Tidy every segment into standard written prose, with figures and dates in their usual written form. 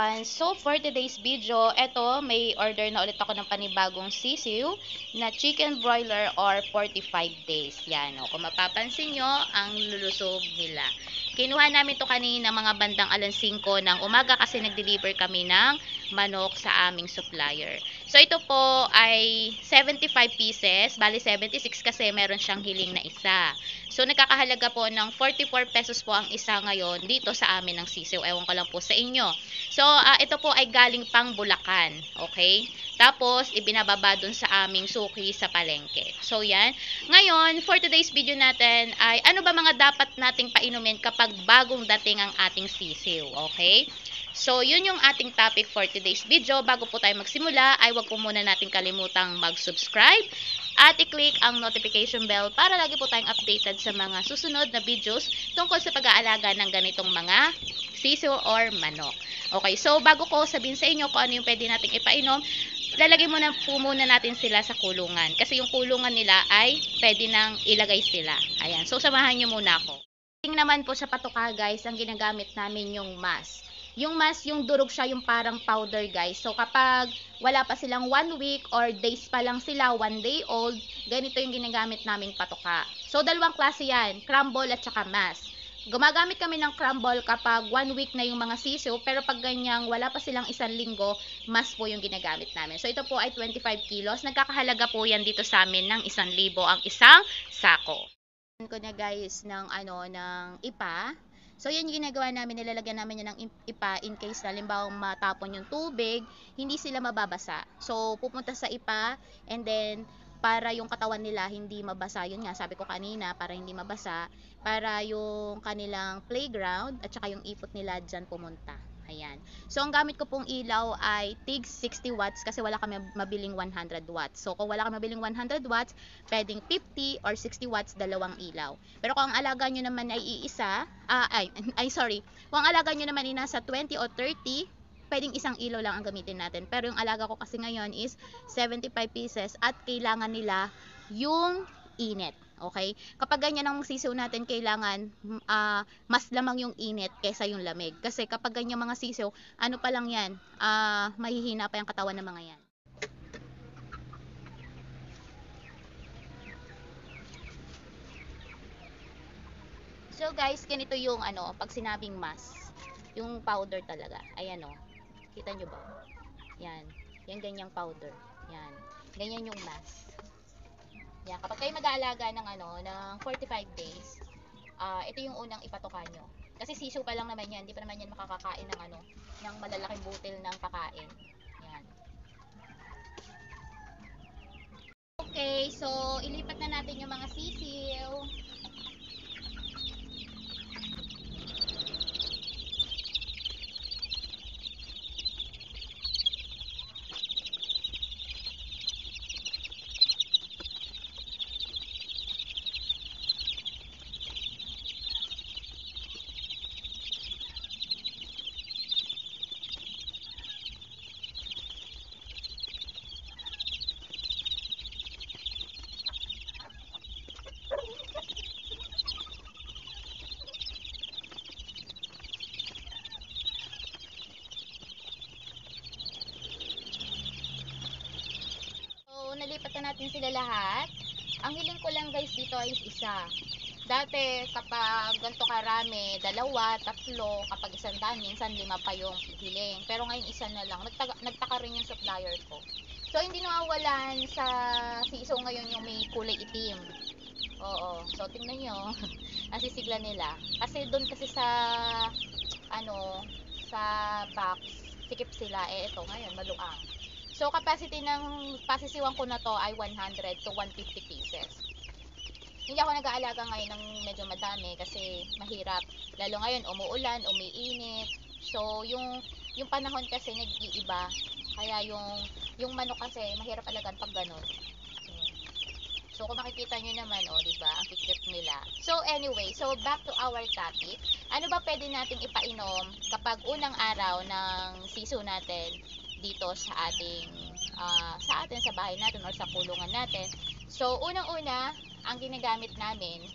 everyone! So for today's video, eto may order na ulit ako ng panibagong sisiw na chicken broiler or 45 days. Yan o, kung mapapansin nyo, ang lulusog nila. Kinuha namin to kanina mga bandang alas 5 ng umaga kasi nag-deliver kami ng manok sa aming supplier. So ito po ay 75 pieces, bali 76 kasi meron siyang hiling na isa. So nagkakahalaga po ng 44 pesos po ang isa ngayon dito sa amin ng sisiw. Ewan ko lang po sa inyo. So ito po ay galing pang Bulacan, okay? Tapos ibinababa dun sa aming suki sa palengke. So yan. Ngayon, for today's video natin ay ano ba mga dapat nating painumin kapag bagong dating ang ating sisiw, okay? So, yun yung ating topic for today's video. Bago po tayo magsimula, ay wag po muna natin kalimutang mag-subscribe at i-click ang notification bell para lagi po tayong updated sa mga susunod na videos tungkol sa pag-aalaga ng ganitong mga sisiw or manok. Okay, so bago ko sabihin sa inyo kung ano yung pwede nating ipainom, lalagay muna natin sila sa kulungan. Kasi yung kulungan nila ay pwede nang ilagay sila. Ayan, so samahan nyo muna ako. Tingnan naman po sa patuka guys, ang ginagamit namin yung mask. Yung mask, yung durog siya, yung parang powder guys. So kapag wala pa silang 1 week or days pa lang sila, 1 day old, ganito yung ginagamit naming patuka. So dalawang klase yan, crumble at saka mask. Gumagamit kami ng crumble kapag 1 week na yung mga sisiw, pero pag ganyang wala pa silang 1 linggo, mask po yung ginagamit namin. So ito po ay 25 kilos. Nagkakahalaga po yan dito sa amin ng 1,000 ang isang sako. Ko na guys ng ng ipa. So yan yung ginagawa namin, nilalagyan namin yan ng ipa in case na halimbawa matapon yung tubig, hindi sila mababasa. So pupunta sa ipa and then para yung katawan nila hindi mabasa, yun nga sabi ko kanina, para hindi mabasa, para yung kanilang playground at saka yung ipot nila dyan pumunta. Ayan. So, ang gamit ko pong ilaw ay tig 60 watts kasi wala kami mabiling 100 watts. So, kung wala kami mabiling 100 watts, pwedeng 50 or 60 watts, dalawang ilaw. Pero kung ang alaga nyo naman ay iisa, kung ang alaga nyo naman ay nasa 20 o 30, pwedeng isang ilaw lang ang gamitin natin. Pero yung alaga ko kasi ngayon is 75 pieces at kailangan nila yung init. Okay? Kapag ganyan ang sisiw natin, kailangan mas lamang yung init kaysa yung lamig. Kasi kapag ganyan mga sisiw, ano pa lang yan, mahihina pa yung katawan ng mga yan. So guys, ganito yung pag sinabing mask, yung powder talaga. Ayan kita nyo ba? Yan. Yan ganyang powder. Yan. Ganyan yung mask. Yan, kapag kayo mag-aalaga ng ng 45 days, ito yung unang ipatukan nyo. Kasi sisiw pa lang naman yan, hindi pa naman yan makakakain ng ng malalaking butil ng pakain. Yan. Okay, so ilipat na natin yung mga sisiw. Nalipat na natin sila lahat. Ang hiling ko lang guys dito ay isa. Dati kapag ganito karami, 2, 3, kapag 100, minsan 5 pa yung hiling. Pero ngayon isa na lang. Nagtaka rin yung supplier ko. So hindi nawawalan sa sisiw ngayon yung may kulay itim. Oo. So tingnan nyo. Ang sisigla nila. Kasi doon kasi sa sa box, sikip sila. Ito ngayon maluang. So, capacity ng pasisiwan ko na to ay 100 to 150 pieces. Hindi ako nag-aalaga ngayon ng medyo madami kasi mahirap. Lalo ngayon, umuulan, umiinit. So, yung panahon kasi nag-iiba. Kaya yung manok kasi mahirap alagaan pag ganun. So, kung makikita nyo naman, diba, ang kikip nila. So, anyway, so back to our topic. Ano ba pwede nating ipainom kapag unang araw ng sisiw natin dito sa atin sa bahay natin or sa kulungan natin? So unang-una, ang ginagamit namin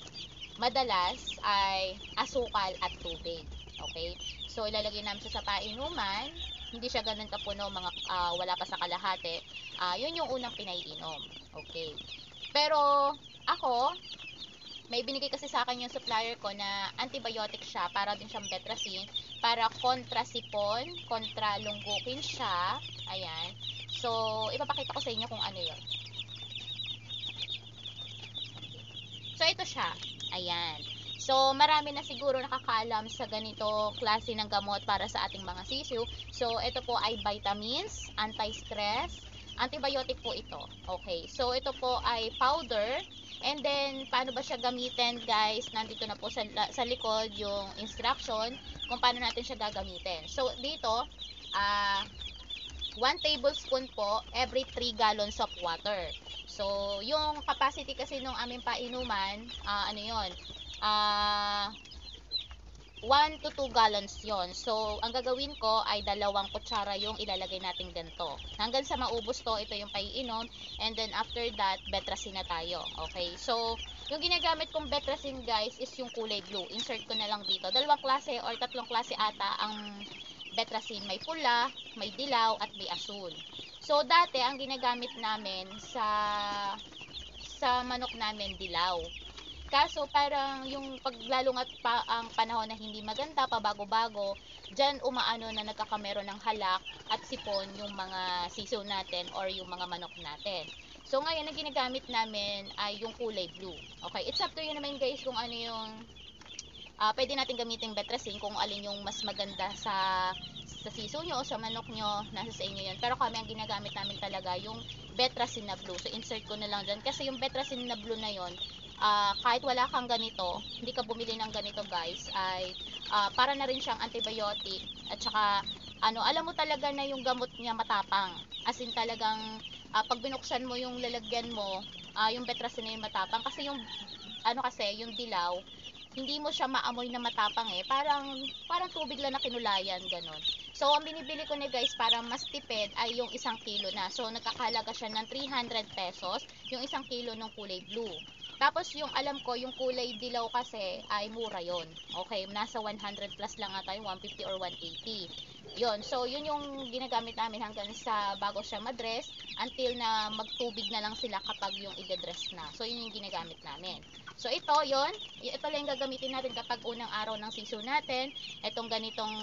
madalas ay asukal at tubig. Okay? So ilalagay namin siya sa painuman hindi siya ganun kapuno, mga wala pa sa kalahati, yun yung unang pinaiinom. Okay. Pero ako, may binigay kasi sa akin yung supplier ko na antibiotic siya, para din siyang Betracin, para kontra sipon, kontra lunggukin siya. Ayan. So, ipapakita ko sa inyo kung ano yun. So, ito siya. Ayan. So, marami na siguro nakakaalam sa ganito klase ng gamot para sa ating mga sisiu. So, ito po ay vitamins, anti-stress, antibiotic po ito. Okay. So, ito po ay powder. And then, paano ba siya gamitin, guys? Nandito na po sa likod yung instruction kung paano natin siya gagamitin. So, dito, 1 tablespoon po every 3 gallons of water. So, yung capacity kasi nung aming painuman, ano yun, 1 to 2 gallons yon. So, ang gagawin ko ay 2 kutsara yung ilalagay natin ganito. Hanggang sa maubos to, ito yung paiinom. And then, after that, Betracin na tayo. Okay? So, yung ginagamit kong Betracin, guys, is yung kulay blue. Insert ko na lang dito. 2 klase or 3 klase ata ang Betracin. May pula, may dilaw, at may asul. So, dati, ang ginagamit namin sa manok namin, dilaw. Kaso parang yung paglalungat pa ang panahon na hindi maganda, pabago-bago, dyan umaano na nagkakamero ng halak at sipon yung mga sisiw natin or yung mga manok natin. So ngayon, ang ginagamit namin ay yung kulay blue. Okay, it's up to you naman, guys, kung ano yung pwede natin gamitin Betracin, kung alin yung mas maganda sa siso nyo o sa manok nyo, nasa sa inyo yun. Pero kami, ang ginagamit namin talaga yung Betracin na blue. So insert ko na lang dyan, kasi yung Betracin na blue na yon, kahit wala kang ganito, hindi ka bumili ng ganito, guys, ay para na rin siyang antibiotic. At saka ano, alam mo talaga na yung gamot niya matapang, as in talagang pag binuksan mo yung lalagyan mo, yung Betracin na yung matapang, kasi yung ano, kasi yung dilaw, hindi mo siya maamoy na matapang eh. Parang tubig lang na kinulayan, ganun. So, ang binibili ko na, guys, para mas tipid ay yung 1 kilo na. So, nagkakahalaga siya ng 300 pesos, yung 1 kilo ng kulay blue. Tapos, yung alam ko, yung kulay dilaw kasi ay mura yon. Okay, nasa 100 plus lang ata, yung 150 or 180. Yon. So, yun yung ginagamit namin hanggang sa bago siya madress, until na magtubig na lang sila kapag yung i-dress na. So, yun yung ginagamit namin. So, ito, yon. Ito lang yung gagamitin natin kapag unang araw ng sisiw natin. Itong ganitong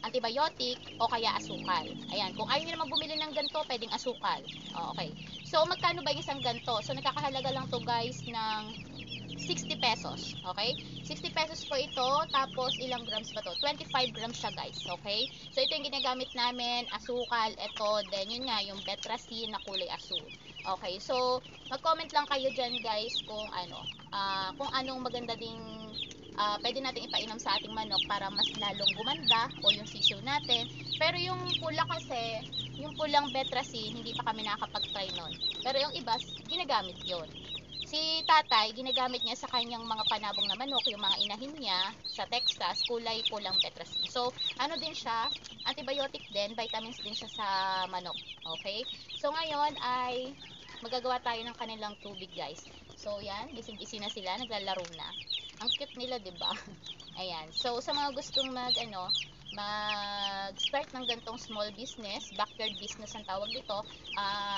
antibiotic o kaya asukal. Ayan, kung ayaw nyo naman bumili ng ganito, pwedeng asukal. Okay. So, magkano ba yung isang ganito? So, nakakahalaga lang to, guys, ng 60 pesos. Okay? 60 pesos po ito. Tapos, ilang grams ba to? 25 grams siya, guys. Okay? So, ito yung ginagamit namin. Asukal, ito. Then, yun nga, yung Betracin na kulay asul. Okay? So, mag-comment lang kayo dyan, guys, kung ano. Kung anong maganda ding pwede natin ipainom sa ating manok para mas lalong gumanda o yung sisiw natin. Pero yung pula kasi, yung pulang Betracin, hindi pa kami nakakapag-try nun. Pero yung iba, ginagamit yon. Si tatay, ginagamit niya sa kanyang mga panabong na manok, yung mga inahin niya sa Texas, kulay pulang Betracin. So, ano din siya, antibiotic din, vitamins din siya sa manok. Okay? So, ngayon ay magagawa tayo ng kanilang tubig, guys. So, yan, gising-gising na sila, naglalaro na. Ang cute nila, 'di ba? Ayan. So, sa mga gustong mag-start ng gantong small business, backyard business ang tawag dito,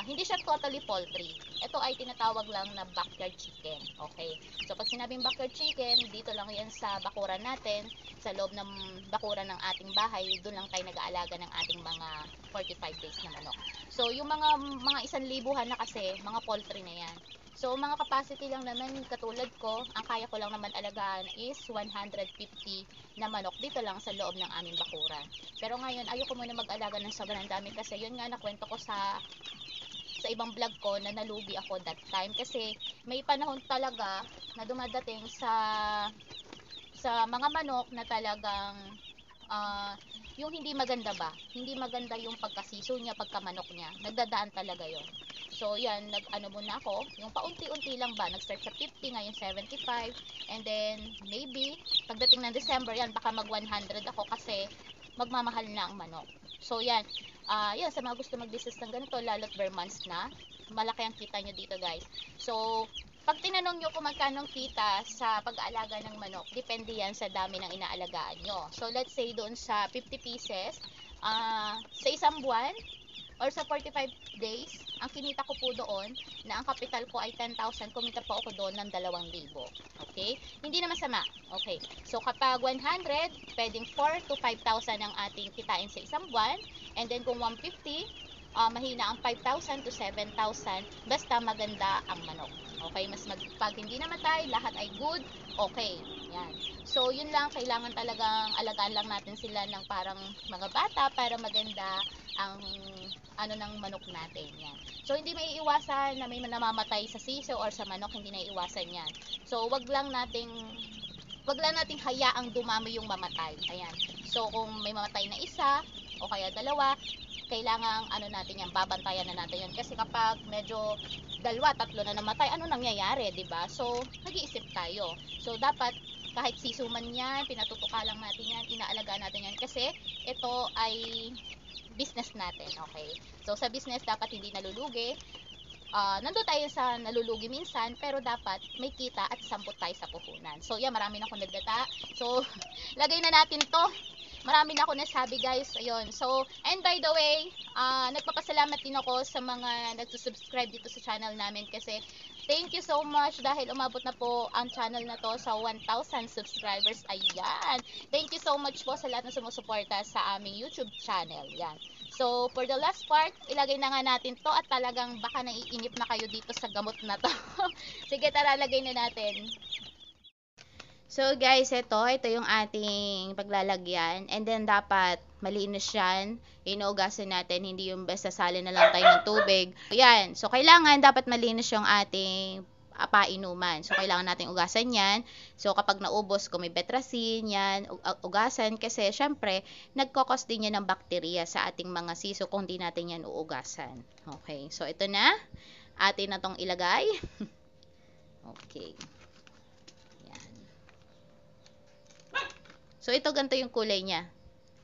hindi siya totally poultry. Ito ay tinatawag lang na backyard chicken. Okay? So, pag sinabing backyard chicken, dito lang yan sa bakuran natin, sa loob ng bakuran ng ating bahay, doon lang tayo nag-aalaga ng ating mga 45 days na manok. So, yung mga 1,000 na kasi, mga poultry na yan. So, mga capacity lang naman, katulad ko, ang kaya ko lang naman alagaan is 150 na manok dito lang sa loob ng aming bakuran. Pero ngayon, ayoko muna mag-alaga ng sobrang dami, kasi yun nga, nakwento ko sa ibang vlog ko na nalugi ako that time. Kasi may panahon talaga na dumadating sa mga manok na talagang yung hindi maganda ba, hindi maganda yung pagkasiso niya, pagkamanok niya, nagdadaan talaga yon. So yan, nag-ano muna ako, yung paunti-unti lang ba, nag-start sa 50, ngayon 75, and then maybe pagdating ng December yan, baka mag 100 ako, kasi magmamahal na ang manok. So yan, yan, sa mga gusto mag-business ng ganito, lalo't bare months na, malaki ang kita nyo dito, guys. So Pag tinanong nyo kung magkano kita sa pag-aalaga ng manok, depende yan sa dami ng inaalagaan nyo. So, let's say doon sa 50 pieces, sa isang buwan, or sa 45 days, ang kinita ko po doon, na ang kapital ko ay 10,000, kumita po ako doon ng 2,000. Okay? Hindi na masama. Okay. So, kapag 100, pwedeng 4 to 5,000 ang ating kitain sa isang buwan. And then, kung 150, mahina ang 5,000 to 7,000, basta maganda ang manok. Okay, pag hindi namatay, lahat ay good, okay. Yan. So, yun lang, kailangan talagang alagaan lang natin sila ng parang mga bata para maganda ang ano ng manok natin. Yan. So, hindi maiiwasan na may namamatay sa sisiw or sa manok, hindi naiiwasan yan. So, wag lang nating hayaang dumami yung mamatay. Ayan. So, kung may mamatay na isa o kaya dalawa, kailangang natin yan, babantayan na natin yan. Kasi kapag medyo dalawa, tatlo na namatay, ano nangyayari, 'di ba? So, nag-iisip tayo. So, dapat kahit sisuman yan, pinatutuka lang natin yan, inaalagaan natin yan. Kasi ito ay business natin, okay? So, sa business, dapat hindi nalulugi. Nandun tayo sa nalulugi minsan, pero dapat may kita at sampot tayo sa puhunan. So, yan, marami na akong nagdata. So, lagay na natin to. Marami na ako nasabi, guys. Ayun. So, and by the way, nagpapasalamat din ako sa mga nagsusubscribe dito sa channel namin kasi thank you so much dahil umabot na po ang channel na to sa 1,000 subscribers. Ayan. Thank you so much po sa lahat na sumusuporta sa aming YouTube channel. Yan. So, for the last part, ilagay na nga natin to at talagang baka naiinip na kayo dito sa gamot na to. Sige, tara, lagay na natin. So guys, ito yung ating paglalagyan. And then dapat malinis yan. Inuugasan natin, hindi yung basta salin na lang tayo ng tubig. Ayan. So kailangan dapat malinis yung ating painuman. So kailangan natin ugasan yan. So kapag naubos, kung may betrasin, yan, ugasan. Kasi syempre, nagkokos din yan ng bakterya sa ating mga siso kung di natin yan uugasan. Okay. So ito na. Atin na tong ilagay. Okay. So, ito ganito yung kulay niya.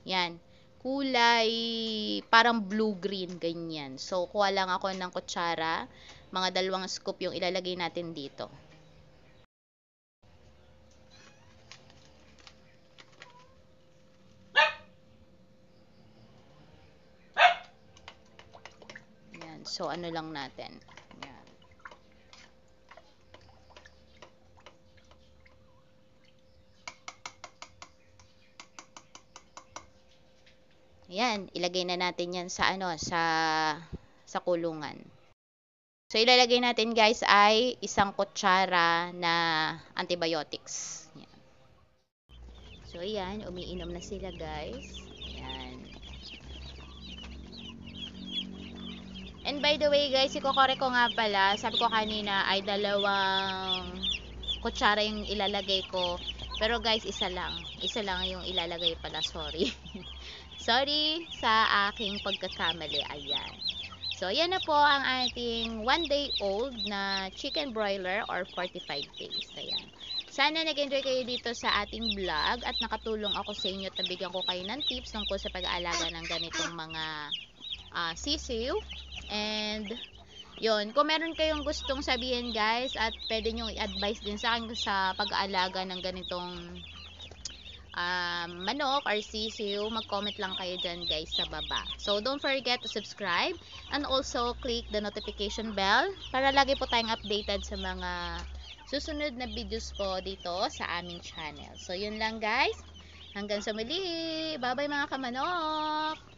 Yan. Kulay parang blue-green, ganyan. So, kuha lang ako ng kutsara. Mga 2 scoop yung ilalagay natin dito. Yan. So, ano lang natin. Yan. Ayan, ilagay na natin yan sa sa kulungan. So, ilalagay natin guys ay 1 kutsara na antibiotics. Ayan. So, ayan, umiinom na sila guys. Ayan. And by the way guys, ikokore ko nga pala, sabi ko kanina ay 2 kutsara yung ilalagay ko. Pero guys, isa lang yung ilalagay pala, sorry. Sorry sa aking pagkakamali. Ayan. So, ayan na po ang ating 1-day-old na chicken broiler or 45 days. Ayan. Sana nag-enjoy kayo dito sa ating vlog at nakatulong ako sa inyo at nabigyan ko kayo ng tips tungkol sa pag-aalaga ng ganitong mga sisiw. And, yun. Kung meron kayong gustong sabihin guys at pwede nyo i-advise din sa akin sa pag-aalaga ng ganitong manok or sisiw, mag-comment lang kayo dyan guys sa baba. So, don't forget to subscribe and also click the notification bell para lagi po tayong updated sa mga susunod na videos po dito sa aming channel. So, yun lang guys. Hanggang sa muli. Bye-bye mga kamanok!